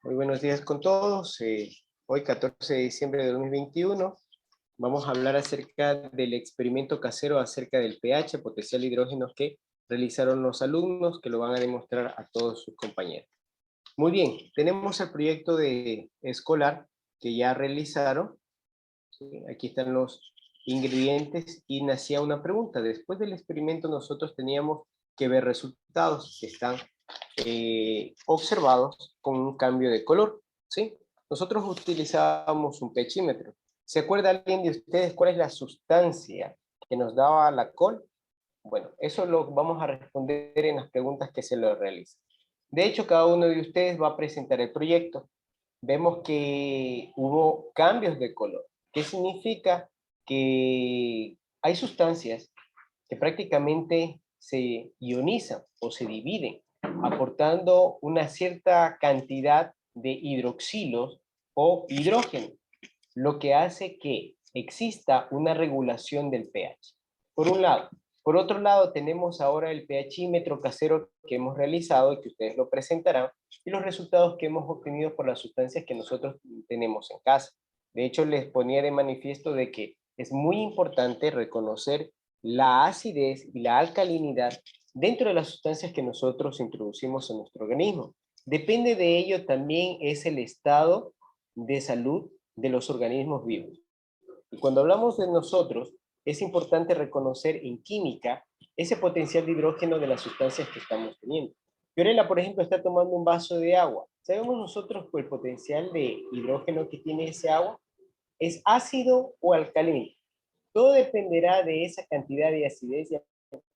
Muy buenos días con todos. Hoy, 14 de diciembre de 2021, vamos a hablar acerca del experimento casero acerca del pH, potencial de hidrógenos, que realizaron los alumnos, que lo van a demostrar a todos sus compañeros. Muy bien, tenemos el proyecto escolar que ya realizaron. Aquí están los ingredientes y nacía una pregunta. Después del experimento nosotros teníamos que ver resultados que están observados con un cambio de color, ¿sí? Nosotros utilizábamos un pHímetro. ¿Se acuerda alguien de ustedes cuál es la sustancia que nos daba la col? Bueno, eso lo vamos a responder en las preguntas que se lo realicen. De hecho, cada uno de ustedes va a presentar el proyecto. Vemos que hubo cambios de color. ¿Qué significa? Que hay sustancias que prácticamente se ionizan o se dividen, aportando una cierta cantidad de hidroxilos o hidrógeno, lo que hace que exista una regulación del pH. Por un lado. Por otro lado, tenemos ahora el pHímetro casero que hemos realizado y que ustedes lo presentarán, y los resultados que hemos obtenido por las sustancias que nosotros tenemos en casa. De hecho, les ponía de manifiesto de que es muy importante reconocer la acidez y la alcalinidad dentro de las sustancias que nosotros introducimos en nuestro organismo. Depende de ello también es el estado de salud de los organismos vivos. Y cuando hablamos de nosotros, es importante reconocer en química ese potencial de hidrógeno de las sustancias que estamos teniendo. Fiorella, por ejemplo, está tomando un vaso de agua. ¿Sabemos nosotros el potencial de hidrógeno que tiene ese agua? ¿Es ácido o alcalino? Todo dependerá de esa cantidad de acidez y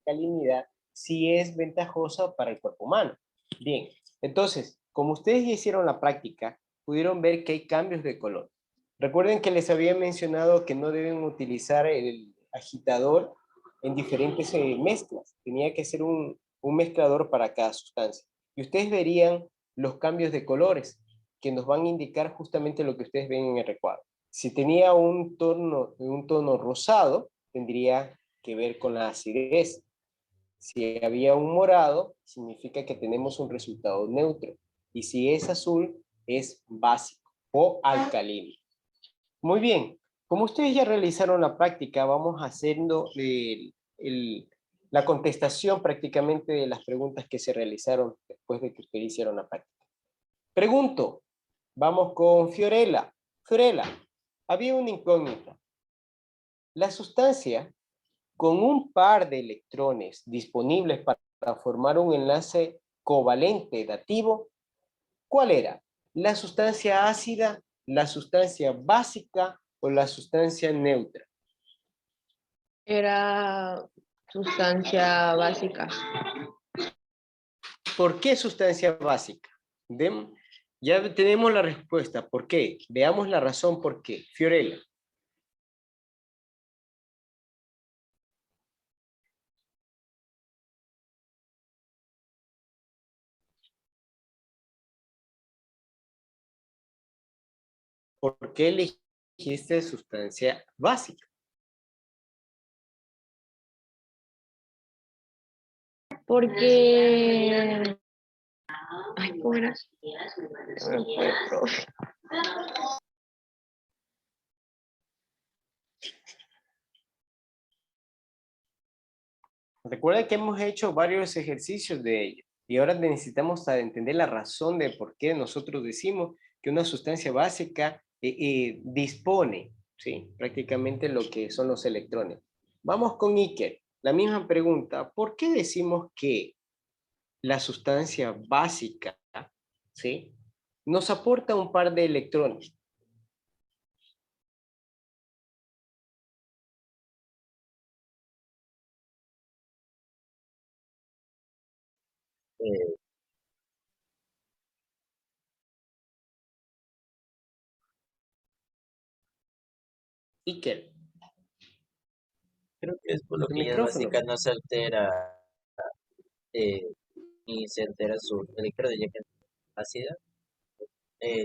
alcalinidad, si es ventajosa para el cuerpo humano. Bien, entonces, como ustedes ya hicieron la práctica, pudieron ver que hay cambios de color. Recuerden que les había mencionado que no deben utilizar el agitador en diferentes mezclas. Tenía que ser un mezclador para cada sustancia. Y ustedes verían los cambios de colores que nos van a indicar justamente lo que ustedes ven en el recuadro. Si tenía un tono rosado, tendría que ver con la acidez. Si había un morado, significa que tenemos un resultado neutro. Y si es azul, es básico o alcalino. Muy bien, como ustedes ya realizaron la práctica, vamos haciendo la contestación prácticamente de las preguntas que se realizaron después de que ustedes hicieron la práctica. Pregunto, vamos con Fiorella. Fiorella, había una incógnita. La sustancia con un par de electrones disponibles para formar un enlace covalente dativo, ¿cuál era? ¿La sustancia ácida, la sustancia básica o la sustancia neutra? Era sustancia básica. ¿Por qué sustancia básica? Ya tenemos la respuesta. ¿Por qué? Veamos la razón por qué. Fiorella. ¿Por qué elegiste sustancia básica? Porque... Ay, ¿cómo era? Recuerda que hemos hecho varios ejercicios de ello y ahora necesitamos entender la razón de por qué nosotros decimos que una sustancia básica dispone, ¿sí? Prácticamente lo que son los electrones. Vamos con Iker. La misma pregunta. ¿Por qué decimos que la sustancia básica, ¿sí?, nos aporta un par de electrones? Iker, Creo que es por lo tu que ella es micrófono. básica, no se altera, eh, ni se altera su electrodo, ya que es ácida,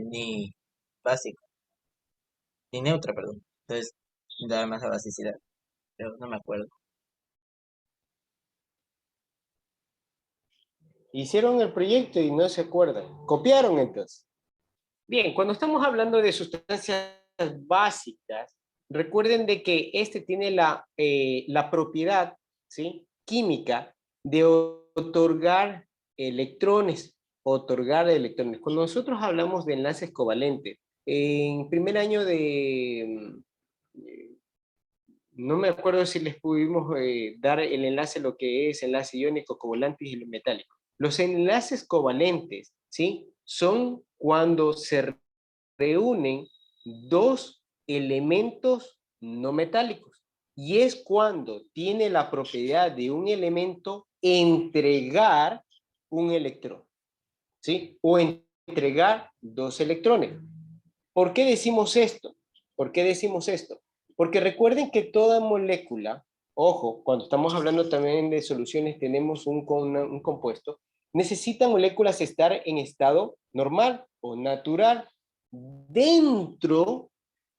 ni básica, ni neutra, perdón. Entonces, da más la basicidad, pero no me acuerdo. Hicieron el proyecto y no se acuerdan. Copiaron entonces. Bien, cuando estamos hablando de sustancias básicas, recuerden de que este tiene la propiedad, ¿sí?, química de otorgar electrones, Cuando nosotros hablamos de enlaces covalentes, en primer año no me acuerdo si les pudimos dar el enlace, lo que es enlace iónico, covalente y metálico. Los enlaces covalentes, ¿sí?, son cuando se reúnen dos elementos no metálicos. Y es cuando tiene la propiedad de un elemento entregar un electrón, ¿sí? O entregar dos electrones. ¿Por qué decimos esto? ¿Por qué decimos esto? Porque recuerden que toda molécula, ojo, cuando estamos hablando también de soluciones, tenemos un compuesto, necesitan moléculas estar en estado normal o natural dentro,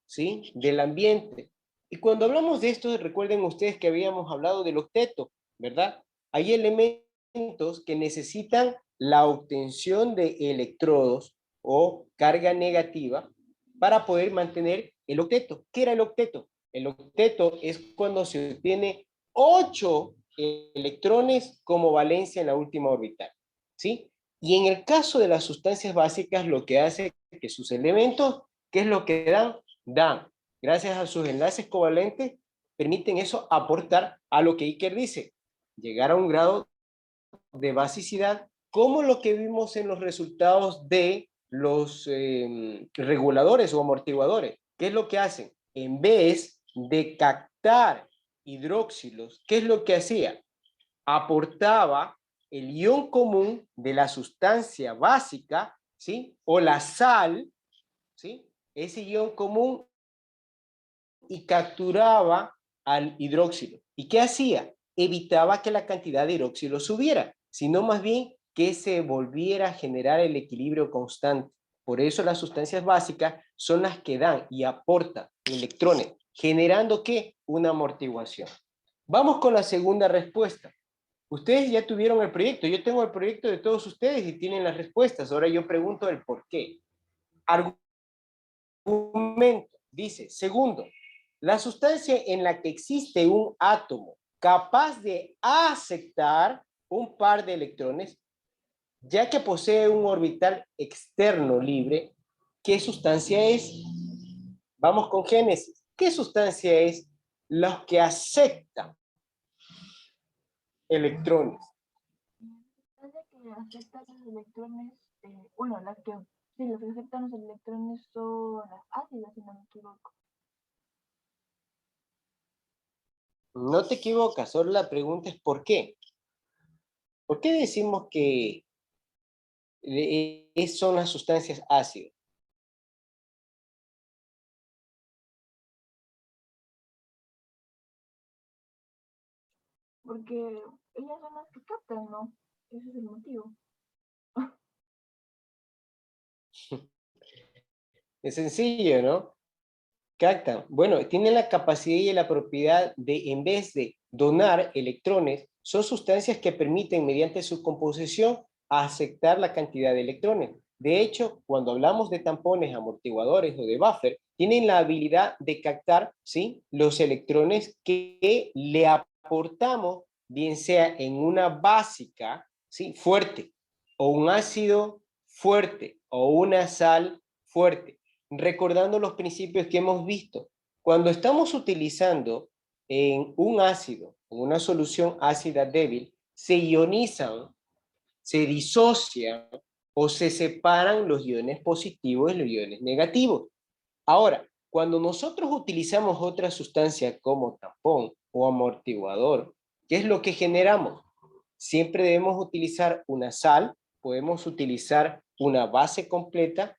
¿sí?, del ambiente. Y cuando hablamos de esto, recuerden ustedes que habíamos hablado del octeto, ¿verdad? Hay elementos que necesitan la obtención de electrodos o carga negativa para poder mantener el octeto. ¿Qué era el octeto? El octeto es cuando se obtiene 8 electrones como valencia en la última orbital, ¿sí? Y en el caso de las sustancias básicas, lo que hace es que sus elementos, ¿qué es lo que dan? Dan, gracias a sus enlaces covalentes, permiten eso aportar a lo que Iker dice, llegar a un grado de basicidad, como lo que vimos en los resultados de los reguladores o amortiguadores. ¿Qué es lo que hacen? En vez de captar hidróxilos, ¿qué es lo que hacía? Aportaba el ion común de la sustancia básica, ¿sí?, o la sal, ¿sí?, ese ion común, y capturaba al hidróxido. ¿Y qué hacía? Evitaba que la cantidad de hidróxido subiera, sino más bien que se volviera a generar el equilibrio constante. Por eso las sustancias básicas son las que dan y aportan electrones, generando ¿qué? Una amortiguación. Vamos con la segunda respuesta. Ustedes ya tuvieron el proyecto, yo tengo el proyecto de todos ustedes y tienen las respuestas. Ahora yo pregunto el por qué. Argumento, dice, segundo, la sustancia en la que existe un átomo capaz de aceptar un par de electrones, ya que posee un orbital externo libre, ¿qué sustancia es? Vamos con Génesis. ¿Qué sustancia es los que aceptan electrones? Parece que acepta los electrones, bueno, las que sí, los que aceptan los electrones son las ácidas, si no me equivoco. No te equivocas, solo la pregunta es ¿por qué? ¿Por qué decimos que son las sustancias ácidas? Porque ellas son las que captan, ¿no? Ese es el motivo. Es sencillo, ¿no? Captan. Bueno, tienen la capacidad y la propiedad de, en vez de donar electrones, son sustancias que permiten, mediante su composición, aceptar la cantidad de electrones. De hecho, cuando hablamos de tampones, amortiguadores o de buffer, tienen la habilidad de captar, ¿sí?, los electrones que le aportamos, bien sea en una básica, ¿sí?, fuerte, o un ácido fuerte, o una sal fuerte, recordando los principios que hemos visto. Cuando estamos utilizando en un ácido, en una solución ácida débil, se ionizan, se disocian o se separan los iones positivos y los iones negativos. Ahora, cuando nosotros utilizamos otra sustancia como tampón o amortiguador, ¿qué es lo que generamos? Siempre debemos utilizar una sal, podemos utilizar una base completa,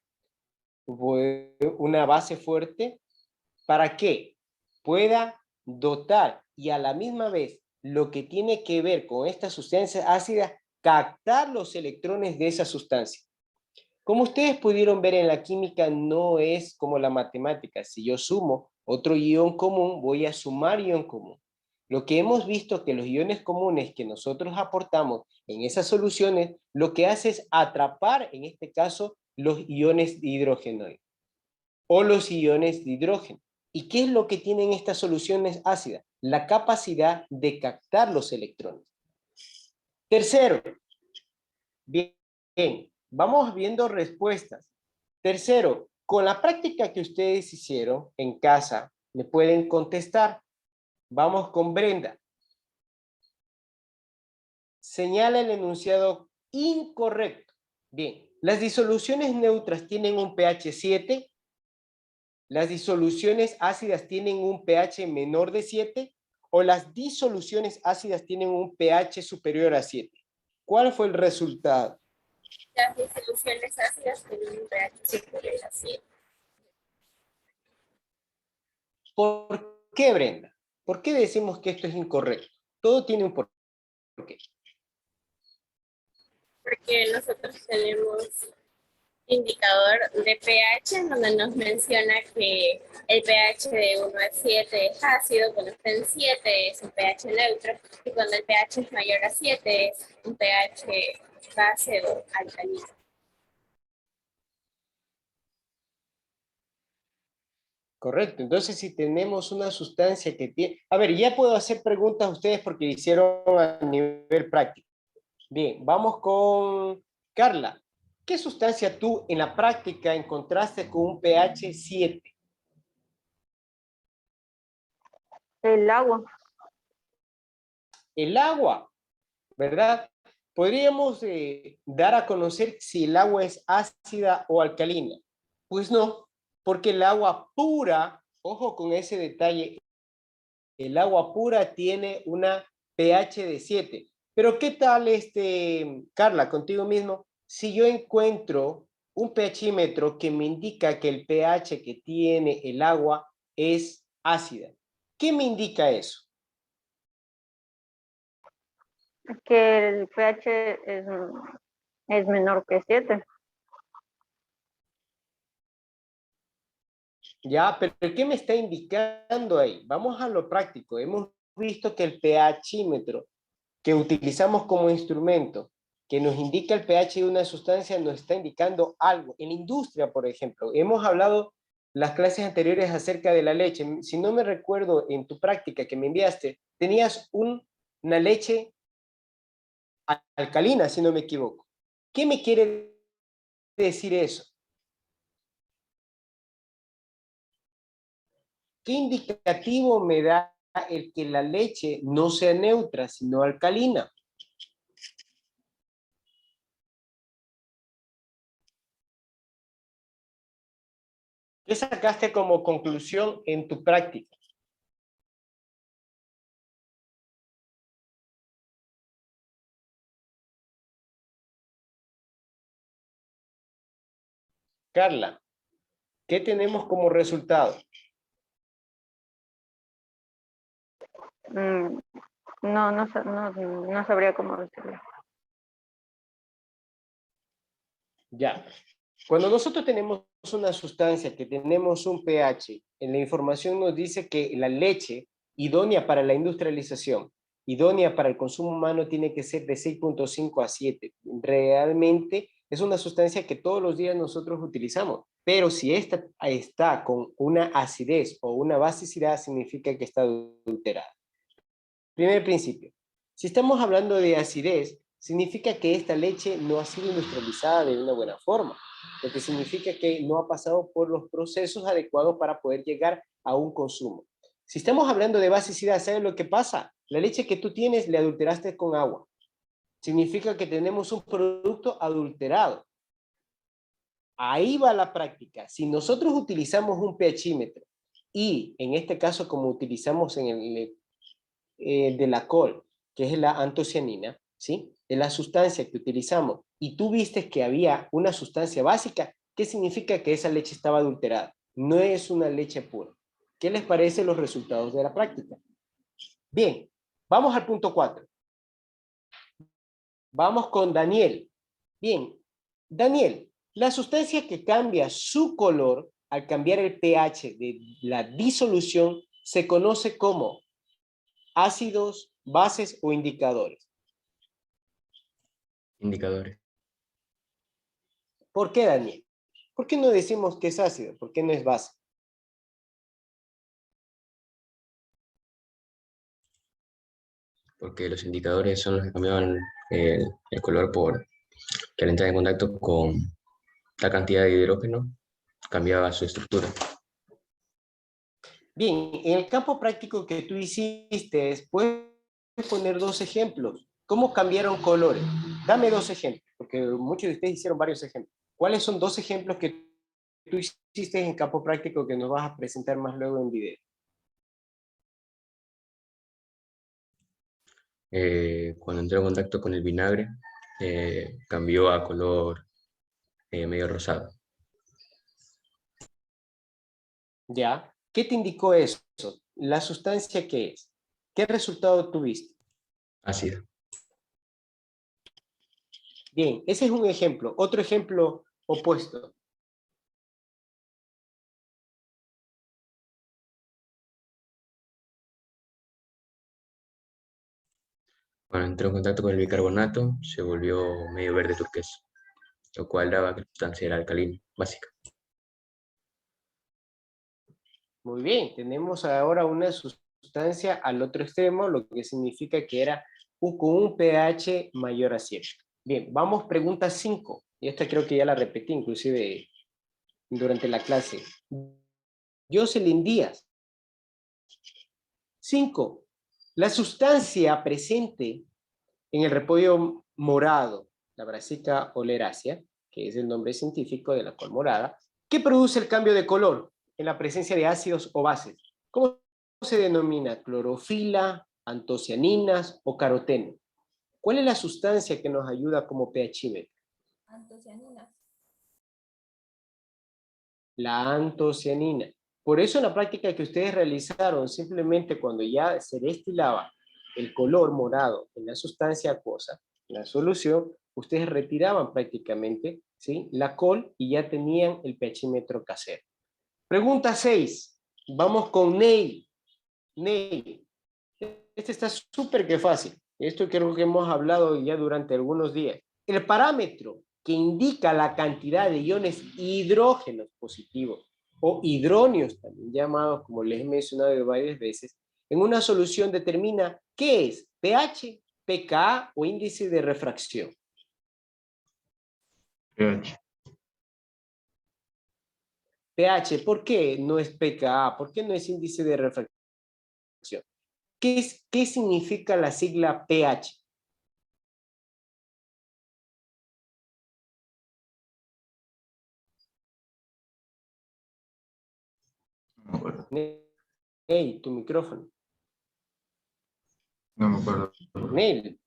una base fuerte, para que pueda dotar y a la misma vez lo que tiene que ver con esta sustancia ácida, captar los electrones de esa sustancia. Como ustedes pudieron ver en la química, no es como la matemática. Si yo sumo otro ion común, voy a sumar ion común. Lo que hemos visto que los iones comunes que nosotros aportamos en esas soluciones, lo que hace es atrapar, en este caso, los iones de hidrógeno o los iones de hidrógeno. ¿Y qué es lo que tienen estas soluciones ácidas? La capacidad de captar los electrones. Tercero, bien, vamos viendo respuestas. Tercero, con la práctica que ustedes hicieron en casa, me pueden contestar. Vamos con Brenda. Señala el enunciado incorrecto. Bien, las disoluciones neutras tienen un pH 7, las disoluciones ácidas tienen un pH menor de 7 o las disoluciones ácidas tienen un pH superior a 7. ¿Cuál fue el resultado? Las disoluciones ácidas tienen un pH superior a 7. ¿Por qué, Brenda? ¿Por qué decimos que esto es incorrecto? Todo tiene un porqué. Porque nosotros tenemos indicador de pH en donde nos menciona que el pH de 1 a 7 es ácido, cuando está en 7 es un pH neutro, y cuando el pH es mayor a 7 es un pH base o alcalino. Correcto. Entonces, si tenemos una sustancia que tiene... A ver, ya puedo hacer preguntas a ustedes porque hicieron a nivel práctico. Bien, vamos con Carla. ¿Qué sustancia tú en la práctica encontraste con un pH 7? El agua. El agua, ¿verdad? Podríamos dar a conocer si el agua es ácida o alcalina. Pues no, porque el agua pura, ojo con ese detalle, el agua pura tiene una pH de 7. Pero ¿qué tal, Carla, contigo mismo? Si yo encuentro un pHímetro que me indica que el pH que tiene el agua es ácida, ¿qué me indica eso? Que el pH es menor que 7. Ya, pero ¿qué me está indicando ahí? Vamos a lo práctico. Hemos visto que el pHímetro que utilizamos como instrumento, que nos indica el pH de una sustancia, nos está indicando algo. En la industria, por ejemplo, hemos hablado las clases anteriores acerca de la leche. Si no me recuerdo, en tu práctica que me enviaste, tenías una leche alcalina, si no me equivoco. ¿Qué me quiere decir eso? ¿Qué indicativo me da el que la leche no sea neutra, sino alcalina? ¿Qué sacaste como conclusión en tu práctica? Carla, ¿qué tenemos como resultado? No sabría cómo decirlo. Ya. Cuando nosotros tenemos una sustancia que tenemos un pH, en la información nos dice que la leche idónea para la industrialización, idónea para el consumo humano, tiene que ser de 6.5 a 7. Realmente es una sustancia que todos los días nosotros utilizamos, pero si esta está con una acidez o una basicidad, significa que está adulterada. Primer principio. Si estamos hablando de acidez, significa que esta leche no ha sido industrializada de una buena forma, lo que significa que no ha pasado por los procesos adecuados para poder llegar a un consumo. Si estamos hablando de basicidad, ¿sabes lo que pasa? La leche que tú tienes le adulteraste con agua. Significa que tenemos un producto adulterado. Ahí va la práctica. Si nosotros utilizamos un pHímetro y en este caso como utilizamos en el de la col, que es la antocianina, ¿sí? Es la sustancia que utilizamos, y tú viste que había una sustancia básica, ¿qué significa que esa leche estaba adulterada? No es una leche pura. ¿Qué les parece los resultados de la práctica? Bien, vamos al punto 4. Vamos con Daniel. Bien, Daniel, la sustancia que cambia su color al cambiar el pH de la disolución se conoce como ácidos, bases o indicadores. Indicadores. ¿Por qué, Daniel? ¿Por qué no decimos que es ácido? ¿Por qué no es base? Porque los indicadores son los que cambiaban el color por que al entrar en contacto con la cantidad de hidrógeno, cambiaba su estructura. Bien, en el campo práctico que tú hiciste, puedes poner dos ejemplos. ¿Cómo cambiaron colores? Dame dos ejemplos, porque muchos de ustedes hicieron varios ejemplos. ¿Cuáles son dos ejemplos que tú hiciste en campo práctico que nos vas a presentar más luego en video? Cuando entró en contacto con el vinagre, cambió a color medio rosado. ¿Ya? ¿Qué te indicó eso? ¿La sustancia qué es? ¿Qué resultado tuviste? Ácido. Bien, ese es un ejemplo. Otro ejemplo opuesto. Cuando entró en contacto con el bicarbonato, se volvió medio verde turquesa, lo cual daba que la sustancia era alcalina, básica. Muy bien, tenemos ahora una sustancia al otro extremo, lo que significa que era con un pH mayor a 7. Bien, vamos pregunta 5. Y esta creo que ya la repetí inclusive durante la clase. Jocelyn Díaz. 5. La sustancia presente en el repollo morado, la Brassica oleracea, que es el nombre científico de la col morada, ¿qué produce el cambio de color en la presencia de ácidos o bases? ¿Cómo se denomina? ¿Clorofila, antocianinas o caroteno? ¿Cuál es la sustancia que nos ayuda como pHímetro? Antocianinas. La antocianina. Por eso en la práctica que ustedes realizaron, simplemente cuando ya se destilaba el color morado en la sustancia acuosa, en la solución, ustedes retiraban prácticamente, ¿sí?, la col y ya tenían el pHímetro casero. Pregunta 6. Vamos con Neil. Neil. Este está súper que fácil. Esto creo que hemos hablado ya durante algunos días. El parámetro que indica la cantidad de iones hidrógenos positivos o hidróneos, también llamados, como les he mencionado varias veces, en una solución determina qué es pH, pKa o índice de refracción. pH. pH, ¿por qué no es pKa? ¿Por qué no es índice de refracción? ¿Qué significa la sigla pH? No me acuerdo. Hey, tu micrófono. No me acuerdo. Neil,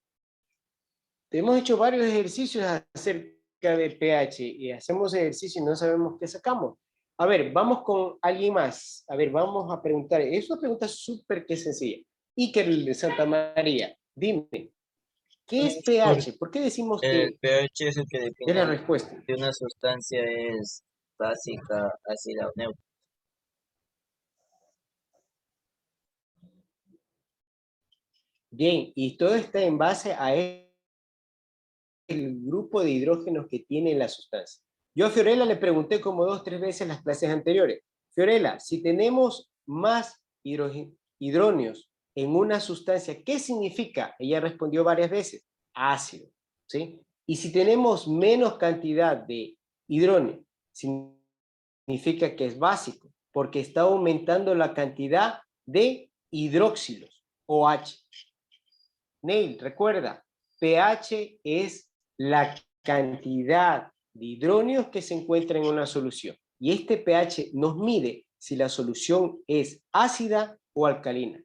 hemos hecho varios ejercicios acerca de pH y hacemos ejercicios y no sabemos qué sacamos. A ver, vamos con alguien más. A ver, vamos a preguntar. Es una pregunta súper que sencilla. Iker de Santa María, dime, ¿qué es pH? ¿Por qué decimos El que pH es el que es define la respuesta? si una sustancia es básica, ácida o neutra. Bien, y todo está en base a el grupo de hidrógenos que tiene la sustancia. Yo a Fiorella le pregunté como 2 o 3 veces en las clases anteriores. Fiorella, si tenemos más hidróneos en una sustancia, ¿qué significa? Ella respondió varias veces, ácido, ¿sí? Y si tenemos menos cantidad de hidróneo, significa que es básico, porque está aumentando la cantidad de hidróxilos, OH. Neil, recuerda, pH es la cantidad de hidróneos que se encuentra en una solución. Y este pH nos mide si la solución es ácida o alcalina.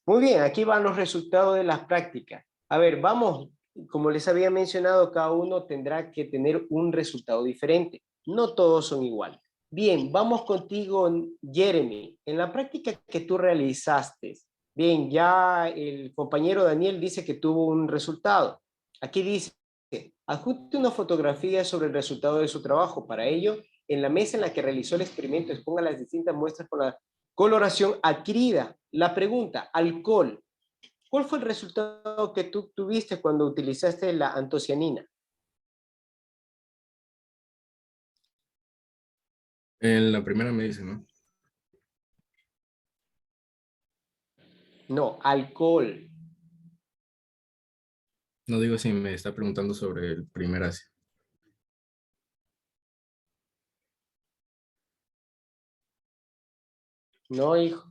Muy bien, aquí van los resultados de las prácticas. A ver, vamos, como les había mencionado, cada uno tendrá que tener un resultado diferente. No todos son iguales. Bien, vamos contigo, Jeremy. En la práctica que tú realizaste, bien, ya el compañero Daniel dice que tuvo un resultado. Aquí dice, adjunte una fotografía sobre el resultado de su trabajo. Para ello, en la mesa en la que realizó el experimento, exponga las distintas muestras con la coloración adquirida. La pregunta, alcohol. ¿Cuál fue el resultado que tú tuviste cuando utilizaste la antocianina? En la primera me dice, ¿no? No, alcohol. No digo si me está preguntando sobre el primer ácido. No, hijo.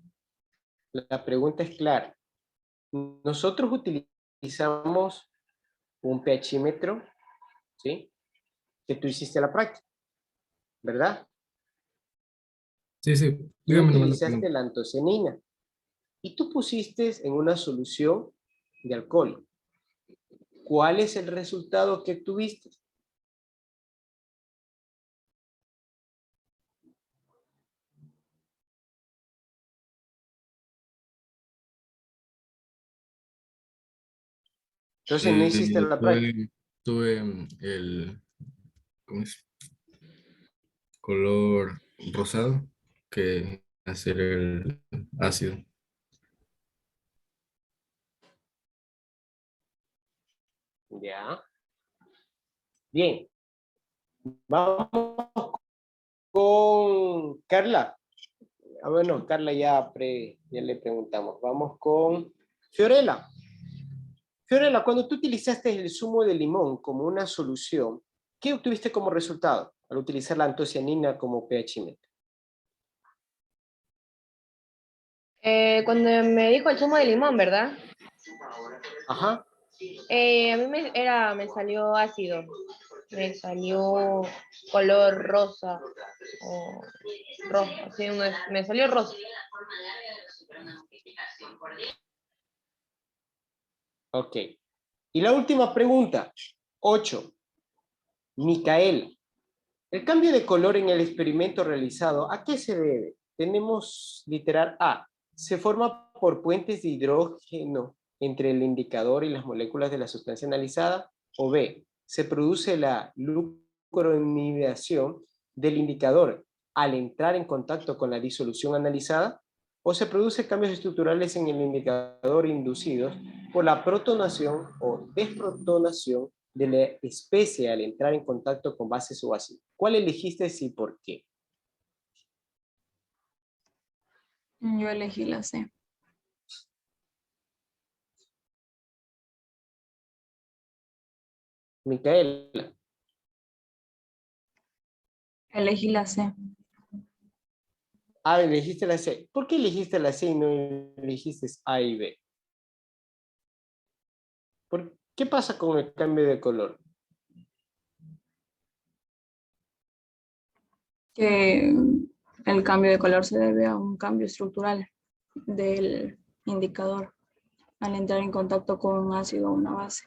La pregunta es clara. Nosotros utilizamos un pHímetro, ¿sí? Que tú hiciste la práctica, ¿verdad? Sí, sí, Y dígame nomás la utilizaste pregunta. la antocianina. Y tú pusiste en una solución de alcohol. ¿Cuál es el resultado que tuviste? Entonces no hiciste la práctica. Tuve el, ¿cómo es? Color rosado, que hacer el ácido. Ya. Bien. Vamos con Carla. Ah, bueno, Carla ya le preguntamos. Vamos con Fiorella. Fiorella, cuando tú utilizaste el zumo de limón como una solución, ¿qué obtuviste como resultado al utilizar la antocianina como pHímetro? Cuando me dijo el zumo de limón, ¿verdad? Ajá. A mí me salió ácido, me salió color rosa o rojo, sí, me salió rosa. Ok. Y la última pregunta, 8. Micaela. El cambio de color en el experimento realizado, ¿a qué se debe? Tenemos literal A. Se forma por puentes de hidrógeno entre el indicador y las moléculas de la sustancia analizada. O B. Se produce la lucronidación del indicador al entrar en contacto con la disolución analizada. O se produce cambios estructurales en el indicador inducidos por la protonación o desprotonación de la especie al entrar en contacto con bases o ácidos. ¿Cuál elegiste y por qué? Yo elegí la C. Micaela. Elegí la C. Ah, elegiste la C. ¿Por qué elegiste la C y no elegiste A y B? ¿Qué pasa con el cambio de color? Que el cambio de color se debe a un cambio estructural del indicador al entrar en contacto con un ácido o una base.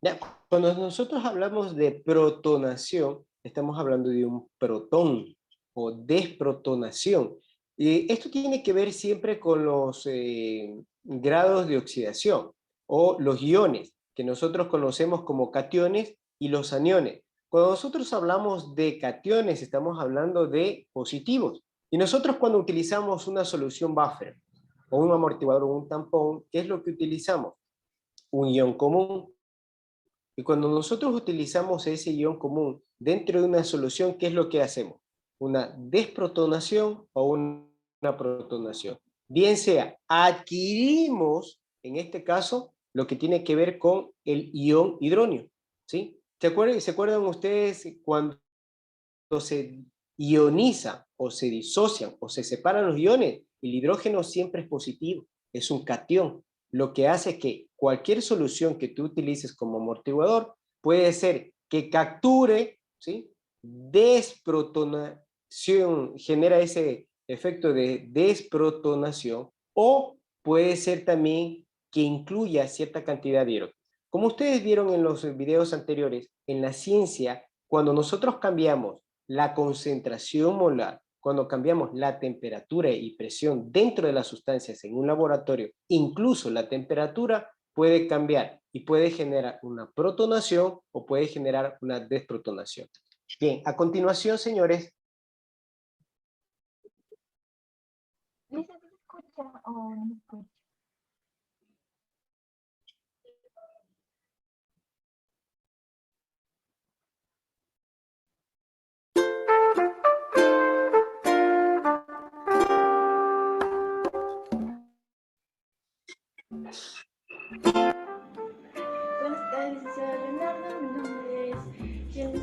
Ya, cuando nosotros hablamos de protonación, estamos hablando de un protón o desprotonación. Y esto tiene que ver siempre con los grados de oxidación o los iones, que nosotros conocemos como cationes y los aniones. Cuando nosotros hablamos de cationes, estamos hablando de positivos. Y nosotros cuando utilizamos una solución buffer o un amortiguador o un tampón, ¿qué es lo que utilizamos? Un ion común. Y cuando nosotros utilizamos ese ion común dentro de una solución, ¿qué es lo que hacemos? Una desprotonación o una protonación. Bien sea, adquirimos, en este caso, lo que tiene que ver con el ion hidróneo. ¿Sí? ¿Se acuerdan ustedes cuando se ioniza o se disocian o se separan los iones? El hidrógeno siempre es positivo, es un cation. Lo que hace que cualquier solución que tú utilices como amortiguador puede ser que capture, ¿sí? Desprotonación, genera ese efecto de desprotonación, o puede ser también que incluya cierta cantidad de hidrógeno. Como ustedes vieron en los videos anteriores, en la ciencia, cuando nosotros cambiamos la concentración molar, cuando cambiamos la temperatura y presión dentro de las sustancias en un laboratorio, incluso la temperatura puede cambiar y puede generar una protonación o puede generar una desprotonación. Bien, a continuación, señores. Lisa, ¿se escucha o no se escucha?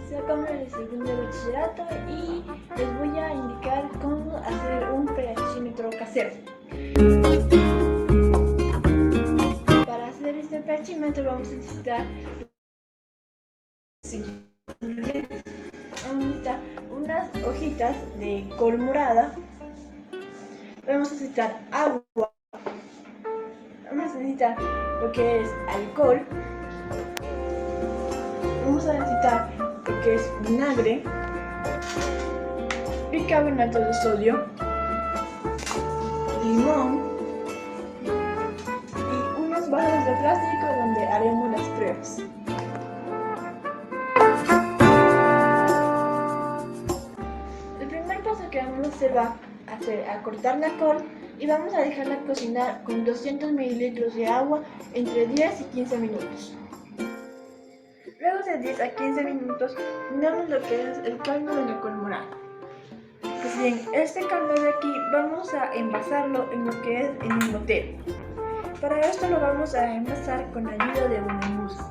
sacamos el segundo de bachillerato y les voy a indicar cómo hacer un pHímetro casero. Para hacer este pHímetro vamos a necesitar unas hojitas de col morada, vamos a necesitar agua, vamos a necesitar lo que es alcohol, vamos a necesitar lo que es vinagre, bicarbonato de sodio, limón y unos vasos de plástico donde haremos las pruebas. El primer paso que vamos a hacer va a ser a cortar la col y vamos a dejarla cocinar con 200 mililitros de agua entre 10 y 15 minutos. Luego de 10 a 15 minutos miramos lo que es el caldo de la col morada. Pues bien, este caldo de aquí vamos a envasarlo en lo que es en el motero. Para esto lo vamos a envasar con la ayuda de una musa.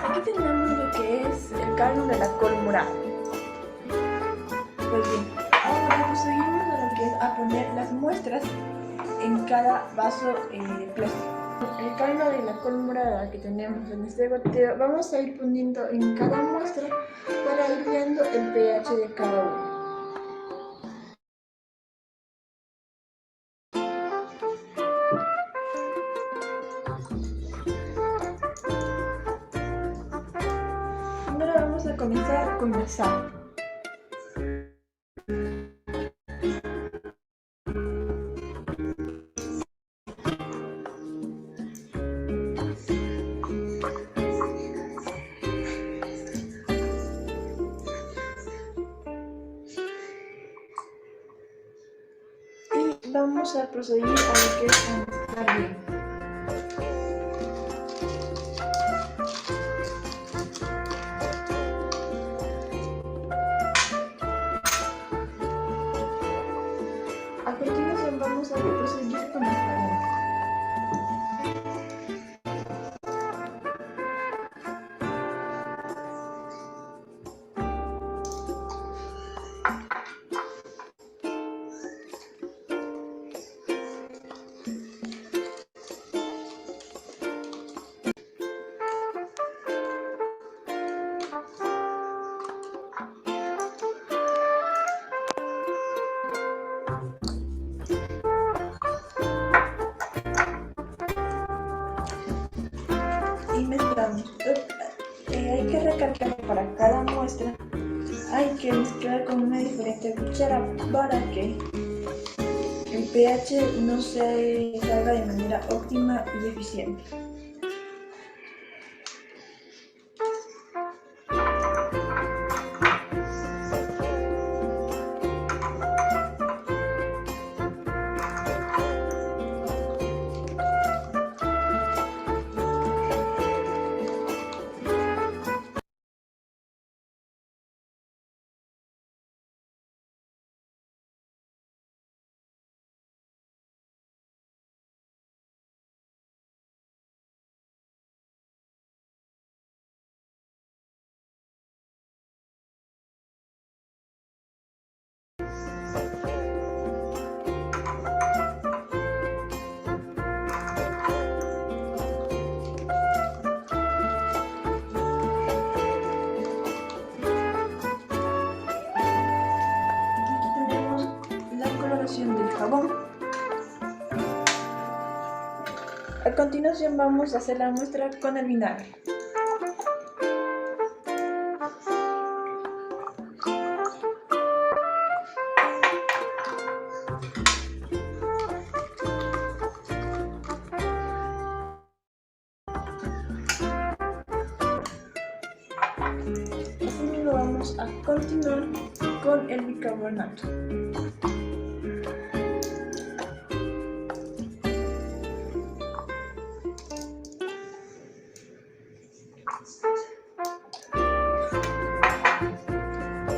Aquí tenemos lo que es el caldo de la col morada. Pues bien, ahora procedimos a lo que es a poner las muestras en cada vaso de plástico. El caldo de la col morada que tenemos en este goteo vamos a ir poniendo en cada muestra para ir viendo el pH de cada uno. Ahora vamos a comenzar con la sal. Y vamos a proceder a lo que es a mezclar bien. A continuación vamos a proseguir con el jabón. Y mezclamos. Hay que recalcar que para cada muestra hay que mezclar con una diferente cuchara para que el pH no se salga de manera óptima y eficiente. Del jabón. A continuación vamos a hacer la muestra con el vinagre. Así mismo vamos vamos a continuar con el bicarbonato.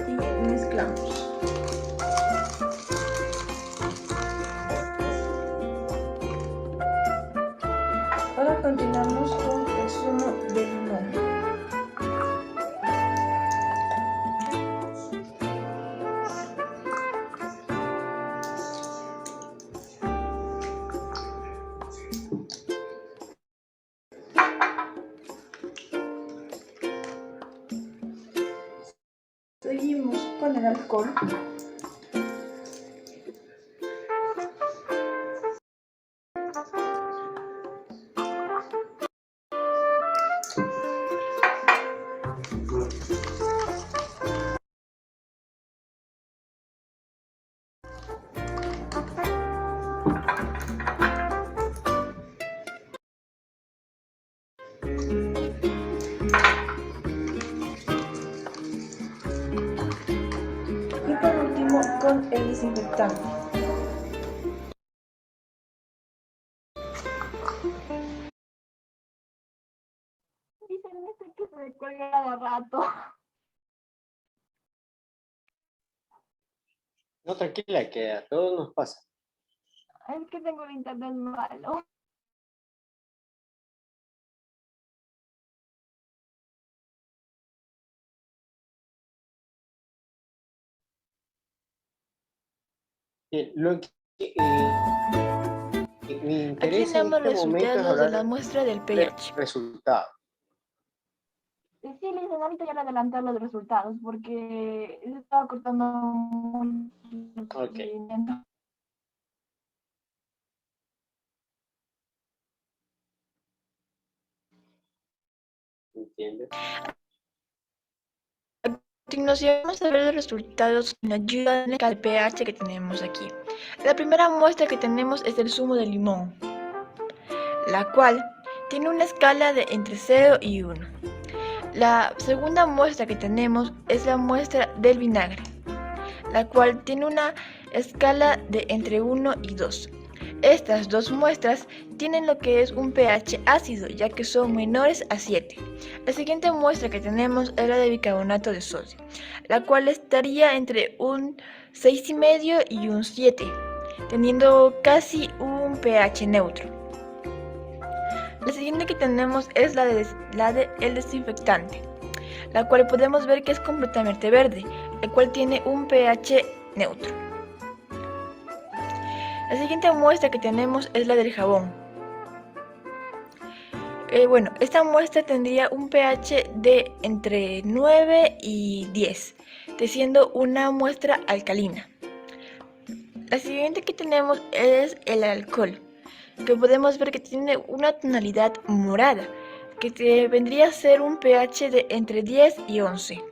Y mezclamos. Ahora continuamos con el zumo de limón. Seguimos con el alcohol. Y por último con el desinfectante. Dicen que se me cuelga cada rato. No, tranquila, que a todos nos pasa. Es que tengo el internet malo. Lo que me Aquí interesa tenemos en este momento es resultados de hablar la muestra del del pH. resultado. Sí, Liz, ahorita ya le adelanté los resultados porque se estaba cortando mucho. Ok. ¿Entiendes? A continuación vamos a ver los resultados con ayuda del pH que tenemos aquí. La primera muestra que tenemos es el zumo de limón, la cual tiene una escala de entre 0 y 1. La segunda muestra que tenemos es la muestra del vinagre, la cual tiene una escala de entre 1 y 2. Estas dos muestras tienen lo que es un pH ácido, ya que son menores a 7. La siguiente muestra que tenemos es la de bicarbonato de sodio, la cual estaría entre un 6,5 y un 7, teniendo casi un pH neutro. La siguiente que tenemos es la de el desinfectante, la cual podemos ver que es completamente verde, el cual tiene un pH neutro. La siguiente muestra que tenemos es la del jabón. Esta muestra tendría un pH de entre 9 y 10, siendo una muestra alcalina. La siguiente que tenemos es el alcohol, que podemos ver que tiene una tonalidad morada, que vendría a ser un pH de entre 10 y 11.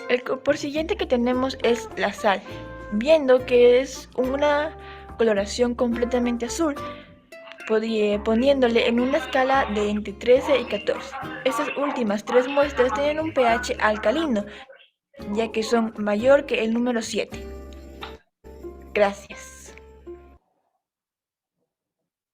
El por siguiente que tenemos es la sal, viendo que es una coloración completamente azul, poniéndole en una escala de entre 13 y 14. Estas últimas tres muestras tienen un pH alcalino, ya que son mayor que el número 7. Gracias.